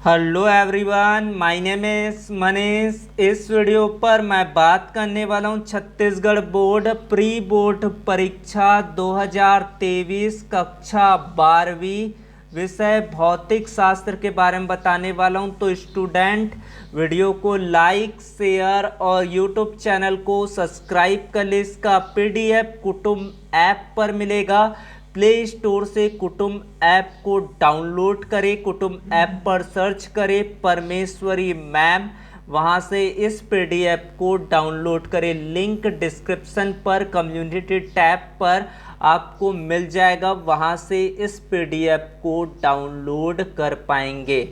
Hello everyone, my name is Manish. इस video पर मैं बात करने वाला हूं छत्तीसगढ़ बोर्ड प्री बोर्ड परीक्षा 2023 कक्षा 12वीं विषय भौतिक शास्त्र के बारे में बताने वाला हूं। तो स्टूडेंट वीडियो को लाइक शेयर और यूट्यूब चैनल को सब्सक्राइब कर ले। इसका पीडीएफ कुटुंब ऐप पर मिलेगा। प्ले स्टोर से कुटुंब ऐप को डाउनलोड करें। कुटुंब ऐप पर सर्च करें परमेश्वरी मैम, वहां से इस पीडीएफ को डाउनलोड करें। लिंक डिस्क्रिप्शन पर कम्युनिटी टैब पर आपको मिल जाएगा, वहां से इस पीडीएफ को डाउनलोड कर पाएंगे।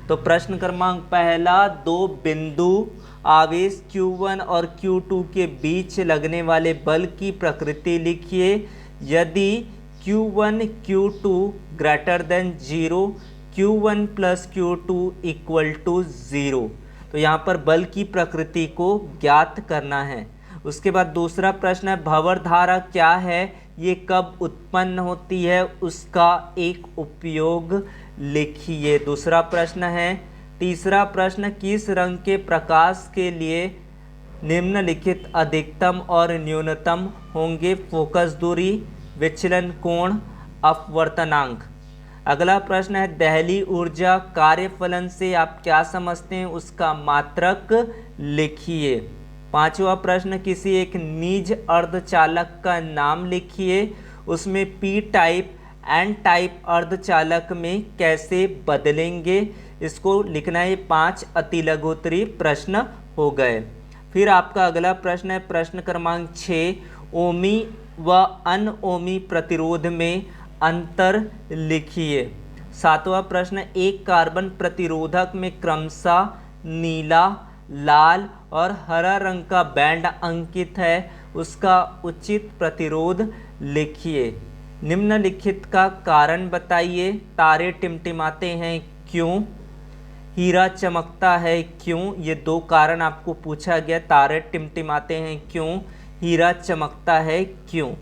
तो प्रश्न क्रमांक पहला, दो बिंदु आवेश Q1 और Q2 के बीच लगने वाले बल की प्रकृति लिखिए। यदि Q1 Q2 greater than 0, Q1 plus Q2 equal to 0, तो यहाँ पर बल की प्रकृति को ज्ञात करना है। उसके बाद दूसरा प्रश्न है, भंवर धारा क्या है, ये कब उत्पन्न होती है, उसका एक उपयोग लिखिए। दूसरा प्रश्न है। तीसरा प्रश्न, किस रंग के प्रकाश के लिए निम्नलिखित अधिकतम और न्यूनतम होंगे, फोकस दूरी, विचलन कोण, अपवर्तनांक। अगला प्रश्न है, दहली ऊर्जा कार्यफलन से आप क्या समझते हैं, उसका मात्रक लिखिए। पांचवा प्रश्न, किसी एक निज अर्धचालक का नाम लिखिए, उसमें पी टाइप एन टाइप अर्धचालक में कैसे बदलेंगे, इसको लिखना है। 5 अतिलघुत्तरीय प्रश्न हो गए। फिर आपका अगला प्रश्न है प्रश्न क्रमांक 6, ओमी व अनओमी प्रतिरोध में अंतर लिखिए। सातवां प्रश्न, एक कार्बन प्रतिरोधक में क्रमशः नीला, लाल और हरा रंग का बैंड अंकित है, उसका उचित प्रतिरोध लिखिए। निम्नलिखित का कारण बताइए। तारे टिमटिमाते हैं क्यों, हीरा चमकता है क्यों, ये दो कारण आपको पूछा गया। तारे टिमटिमाते हैं क्यों, हीरा चमकता है क्यों।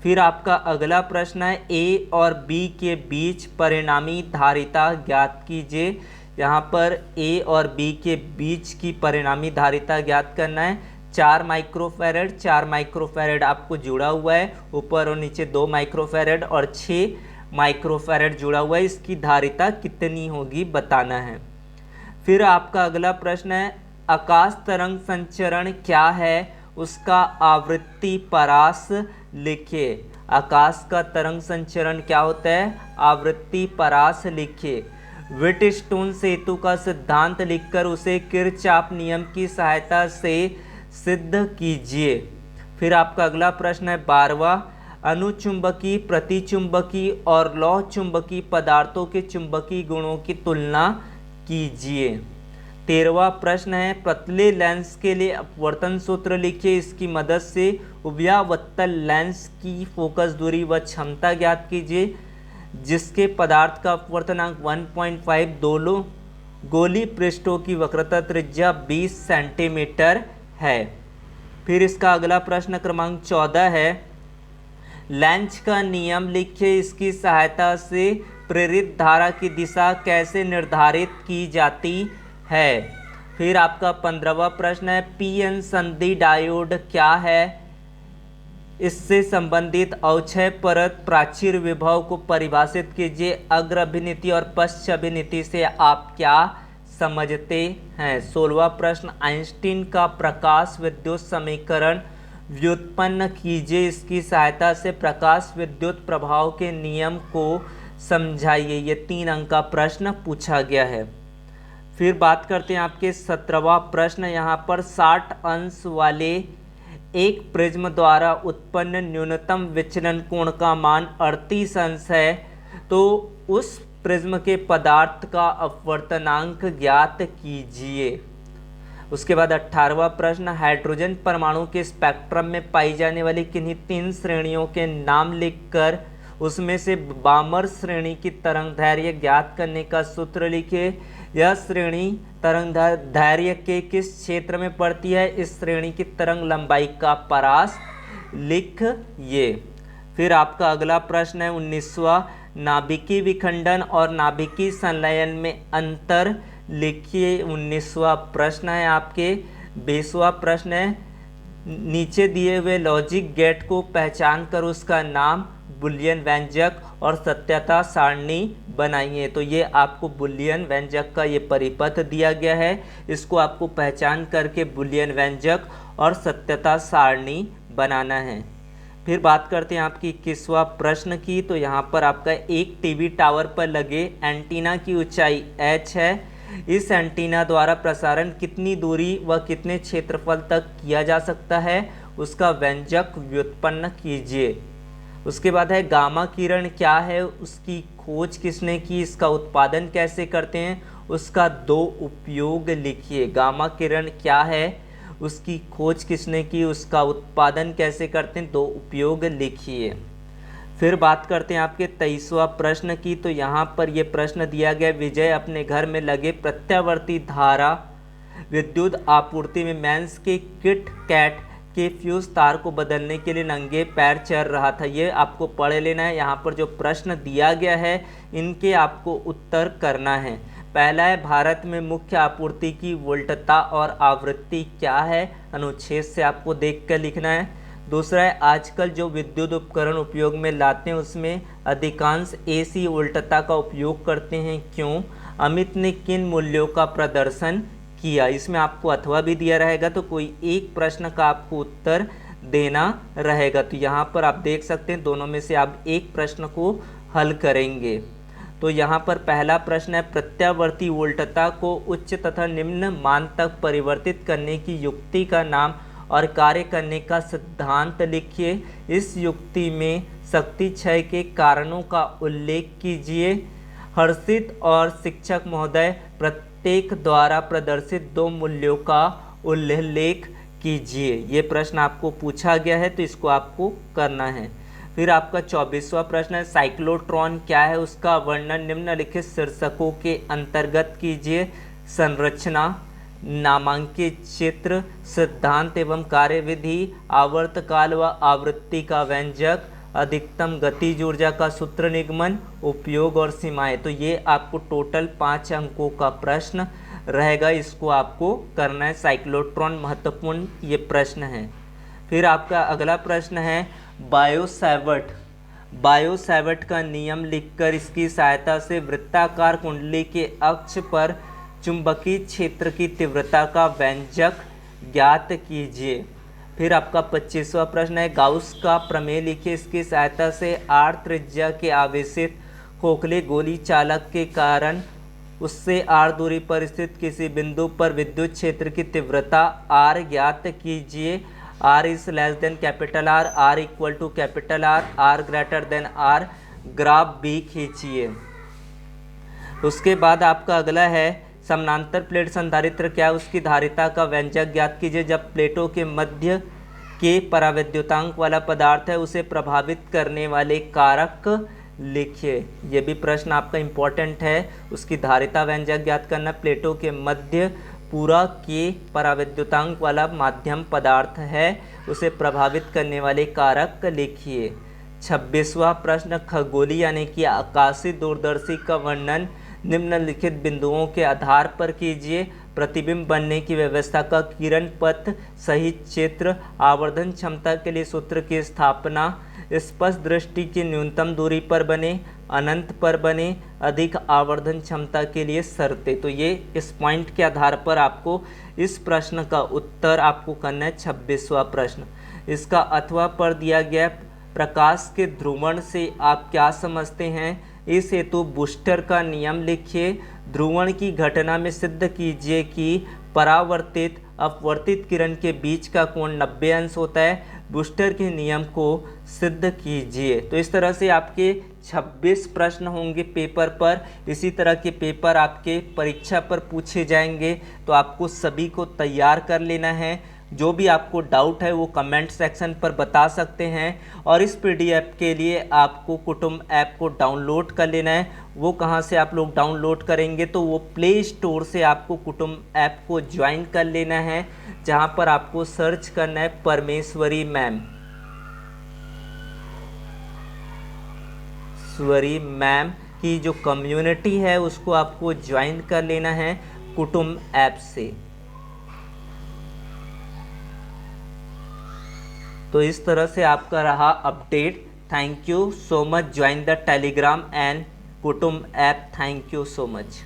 फिर आपका अगला प्रश्न है, ए और बी के बीच परिणामी धारिता ज्ञात कीजिए। यहाँ पर ए और बी के बीच की परिणामी धारिता ज्ञात करना है। 4 माइक्रोफैरड, 4 माइक्रोफैरड आपको जुड़ा हुआ है, ऊपर और नीचे 2 माइक्रोफैरड और 6 माइक्रोफैरड जुड़ा हुआ है। इसकी धारिता कितनी होगी बताना है। फिर आपका अगला प्रश्न है, आकाश तरंग संचरण क्या है, उसका आवृत्ति परास लिखिए। आकाश का तरंग संचरण क्या होता है, आवृत्ति परास लिखिए। व्हीटस्टोन सेतु का सिद्धांत लिखकर उसे किरचॉफ नियम की सहायता से सिद्ध कीजिए। फिर आपका अगला प्रश्न है 12वां, अनुचुंबकीय, प्रतिचुंबकीय और लौह चुंबकीय पदार्थों के चुंबकीय गुणों की तुलना कीजिए। 13वां प्रश्न है, पतले लेंस के लिए अपवर्तन सूत्र लिखिए। इसकी मदद से उभयावत्तल लेंस की फोकस दूरी व क्षमता ज्ञात कीजिए, जिसके पदार्थ का अपवर्तनांक 1.5, दोनों गोली पृष्ठों की वक्रता त्रिज्या 20 सेंटीमीटर है। फिर इसका अगला प्रश्न क्रमांक 14 है, लेंज का नियम लिखिए। इसकी सहायता से प्रेरित धारा की दिशा कैसे निर्धारित की जाती है। फिर आपका 15वां प्रश्न है, पीएन संधि डायोड क्या है, इससे संबंधित अवक्षय परत प्राचीर विभव को परिभाषित कीजिए। अग्र अभिनीति और पश्च अभिनीति से आप क्या समझते हैं। 16वां प्रश्न, आइंस्टीन का प्रकाश विद्युत समीकरण व्युत्पन्न कीजिए। इसकी सहायता से प्रकाश विद्युत प्रभाव के नियम को समझाइए। ये 3 अंक का प्रश्न पूछा गया है। फिर बात करते हैं आपके 17वां प्रश्न। यहाँ पर 60 अंश वाले एक प्रिज्म द्वारा उत्पन्न न्यूनतम विचलन कोण का मान 38 अंश है, तो उस प्रिज्म के पदार्थ का अपवर्तनांक ज्ञात कीजिए। उसके बाद 18वां प्रश्न, हाइड्रोजन परमाणु के स्पेक्ट्रम में पाई जाने वाली किन्हीं 3 श्रेणियों के नाम लिखकर उसमें से बामर श्रेणी की तरंगदैर्घ्य ज्ञात करने का सूत्र लिखिए। यह श्रेणी तरंगदैर्घ्य के किस क्षेत्र में पड़ती है, इस श्रेणी की तरंग लंबाई का परास लिखिए। फिर आपका अगला प्रश्न है 19वां, नाभिकीय विखंडन और नाभिकीय संलयन में अंतर लिखिए। 19वां प्रश्न है आपके। 20वां प्रश्न है, नीचे दिए हुए लॉजिक गेट को पहचान कर उसका नाम, बुलियन व्यंजक और सत्यता सारणी बनाइए। तो ये आपको बुलियन व्यंजक का ये परिपथ दिया गया है, इसको आपको पहचान करके बुलियन व्यंजक और सत्यता सारणी बनाना है। फिर बात करते हैं आपकी 21वां प्रश्न की। तो यहाँ पर आपका एक टीवी टावर पर लगे एंटीना की ऊंचाई h है। इस एंटीना द्वारा प्रसारण कितनी दूरी व कितने क्षेत्रफल तक किया जा सकता है, उसका व्यंजक व्युत्पन्न कीजिए। उसके बाद है गामा किरण क्या है, उसकी खोज किसने की, इसका उत्पादन कैसे करते हैं, उसका दो उपयोग लिखिए। गामा किरण क्या है, उसकी खोज किसने की, उसका उत्पादन कैसे करते हैं, दो उपयोग लिखिए। फिर बात करते हैं आपके 23वां प्रश्न की। तो यहाँ पर यह प्रश्न दिया गया, विजय अपने घर में लगे प्रत्यावर्ती धारा विद्युत आपूर्ति में मेंस के किट कैट के फ्यूज तार को बदलने के लिए नंगे पैर चल रहा था। ये आपको पढ़ लेना है। यहाँ पर जो प्रश्न दिया गया है इनके आपको उत्तर करना है। पहला है, भारत में मुख्य आपूर्ति की वोल्टता और आवृत्ति क्या है, अनुच्छेद से आपको देख कर लिखना है। दूसरा है, आजकल जो विद्युत उपकरण उपयोग में लाते हैं उसमें अधिकांश AC वोल्टता का उपयोग करते हैं, क्यों, अमित ने किन मूल्यों का प्रदर्शन किया। इसमें आपको अथवा भी दिया रहेगा, तो कोई एक प्रश्न का आपको उत्तर देना रहेगा। तो यहाँ पर आप देख सकते हैं दोनों में से आप एक प्रश्न को हल करेंगे। तो यहाँ पर पहला प्रश्न है, प्रत्यावर्ती वोल्टता को उच्च तथा निम्न मान तक परिवर्तित करने की युक्ति का नाम और कार्य करने का सिद्धांत लिखिए। इस युक्ति में शक्ति क्षय के कारणों का उल्लेख कीजिए। हर्षित और शिक्षक महोदय प्रत्येक द्वारा प्रदर्शित दो मूल्यों का उल्लेख कीजिए। ये प्रश्न आपको पूछा गया है, तो इसको आपको करना है। फिर आपका 24वां प्रश्न है, साइक्लोट्रॉन क्या है, उसका वर्णन निम्नलिखित शीर्षकों के अंतर्गत कीजिए। संरचना, नामांकित चित्र, सिद्धांत एवं कार्यविधि, आवर्तकाल व आवृत्ति का व्यंजक, अधिकतम गतिज ऊर्जा का सूत्र निगमन, उपयोग और सीमाएं। तो ये आपको टोटल 5 अंकों का प्रश्न रहेगा, इसको आपको करना है। साइक्लोट्रॉन महत्वपूर्ण ये प्रश्न है। फिर आपका अगला प्रश्न है, बायो-सैवर्ट। बायो-सैवर्ट का नियम लिखकर इसकी सहायता से वृत्ताकार कुंडली के अक्ष पर चुंबकीय क्षेत्र की तीव्रता का व्यंजक ज्ञात कीजिए। फिर आपका 25वां प्रश्न है, गाउस का प्रमेय लिखिए। इसकी सहायता से r त्रिज्या के आवेशित खोखले गोली चालक के कारण उससे r दूरी पर स्थित किसी बिंदु पर विद्युत क्षेत्र की तीव्रता r ज्ञात कीजिए। r is less than capital R, r equal to capital R, r greater than R। Graph B खींचिए। उसके बाद आपका अगला है, समानांतर प्लेट संधारित्र क्या है, उसकी धारिता का व्यंजक ज्ञात कीजिए। जब प्लेटों के मध्य के परावैद्युतांक वाला पदार्थ है उसे प्रभावित करने वाले कारक लिखिए। यह भी प्रश्न आपका इम्पोर्टेंट है। उसकी धारिता व्यंजक ज्ञात करना। प्लेटों के मध्य पूरा के परावैद्युतांक वाला माध्यम पदार्थ है, उसे प्रभावित करने वाले कारक लिखिए। 26वां प्रश्न, खगोलीय यानी कि आकाशीय दूरदर्शी का वर्णन निम्नलिखित बिंदुओं के आधार पर कीजिए। प्रतिबिंब बनने की व्यवस्था का किरण पथ, सही चित्र, आवर्धन क्षमता के लिए सूत्र की स्थापना, स्पष्ट दृष्टि की न्यूनतम दूरी पर बने, अनंत पर बने, अधिक आवर्धन क्षमता के लिए शर्तें। तो ये इस पॉइंट के आधार पर आपको इस प्रश्न का उत्तर आपको करना है। 26वां प्रश्न, इसका अथवा पर दिया गया, प्रकाश के ध्रुवण से आप क्या समझते हैं, इस हेतु बूस्टर का नियम लिखिए। ध्रुवण की घटना में सिद्ध कीजिए कि परावर्तित अपवर्तित किरण के बीच का कोण 90 अंश होता है। बूस्टर के नियम को सिद्ध कीजिए। तो इस तरह से आपके 26 प्रश्न होंगे पेपर पर। इसी तरह के पेपर आपके परीक्षा पर पूछे जाएंगे, तो आपको सभी को तैयार कर लेना है। जो भी आपको डाउट है वो कमेंट सेक्शन पर बता सकते हैं। और इस PDF के लिए आपको कुटुंब ऐप को डाउनलोड कर लेना है। वो कहाँ से आप लोग डाउनलोड करेंगे, तो वो प्ले स्टोर से आपको कुटुंब ऐप को ज्वाइन कर लेना है, जहाँ पर आपको सर्च करना है परमेश्वरी मैम। राजेश्वरी मैम की जो कम्युनिटी है उसको आपको ज्वाइन कर लेना है कुटुंब ऐप से। तो इस तरह से आपका रहा update. Thank you so much, join the telegram and Kutumb app. Thank you so much.